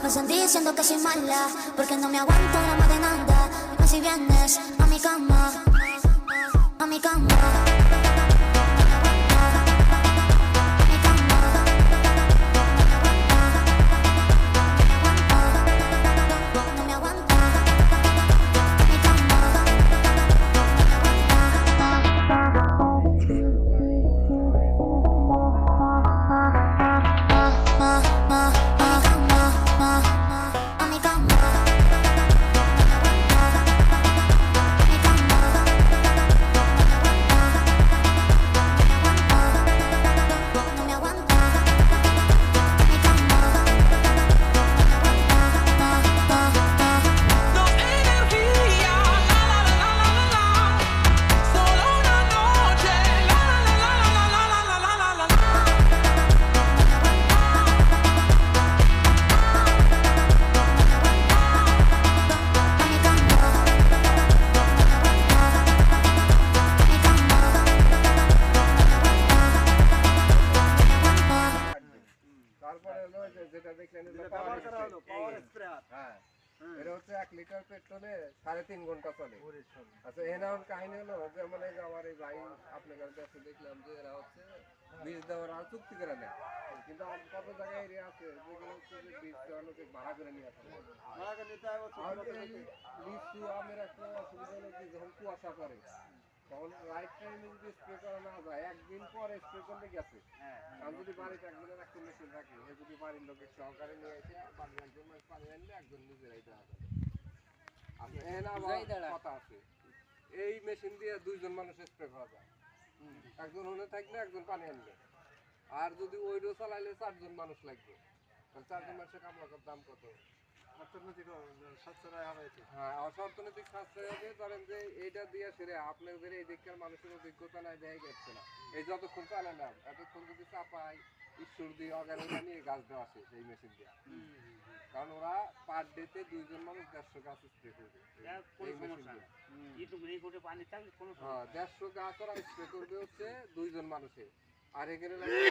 Me están diciendo que soy mala, porque no me aguanto la más de nada. Dime si vienes a mi cama, a mi cama. তারপরে হলো যেটা দেখলেন হ্যাঁ এটা হচ্ছে 1 litre পেট্রোলে 3.5 ঘন্টা চলে। আচ্ছা এনার কাহিনী হলো যে মানে আমার এই ভাই আপনার কাছে দেখলাম যে এরা হচ্ছে বীজ দেওয়ার আর চুক্তি করে নেয়, কিন্তু কত জায়গায় এরিয়া আছে যেগুলো হচ্ছে যে বীজ দেওয়ানো যে ভাড়া করে নিয়ে আসে। লিচু আমের একটা অসুবিধা হলো কি যখন কুয়াশা পড়ে তখন রাইট টাইমে যদি স্প্রে করা না যায় একদিন পরে স্প্রে করলে গেছে। কারণ যদি বাড়িতে একজনের একটা মেশিন থাকে এ যদি বাড়ির লোকের সহকারে নিয়ে এসে বাড়ির একজন মানুষ পানি আনলে একজন নিজেরাই দেওয়া যাবে। আচ্ছা এখানে আবার কথা আছে, এই মেশিন দিয়ে 2 জন মানুষ স্প্রে করা যায়, একজন ওনে থাকলে একজন পানি আনলে। আর যদি ওইটাও চালাইলে 4 জন মানুষ লাগবে, তাহলে 4 জন মানুষের কামলার দাম কত? অর্থনৈতিক সাশ্রয় হবে। হ্যাঁ অর্থনৈতিক সাশ্রয় হবে। ধরেন যে এইটা দিয়ে সেরে আপনাদের এই দিককার মানুষের অভিজ্ঞতা নাই দেয় যাচ্ছে না, এই যতক্ষণ চালালাম এতক্ষণ যদি চাপাই ঈশ্বর দিয়ে অগানিকা নিয়ে গাছ দেওয়া আসে সেই মেশিন দিয়ে। কারণ ওরা পার ডেতে 2 জন মানুষ 150 গাছ স্প্রে করবে এই মেশিন দিয়ে। 150 গাছ ওরা স্প্রে করবে হচ্ছে 2 জন মানুষে। আর এখানে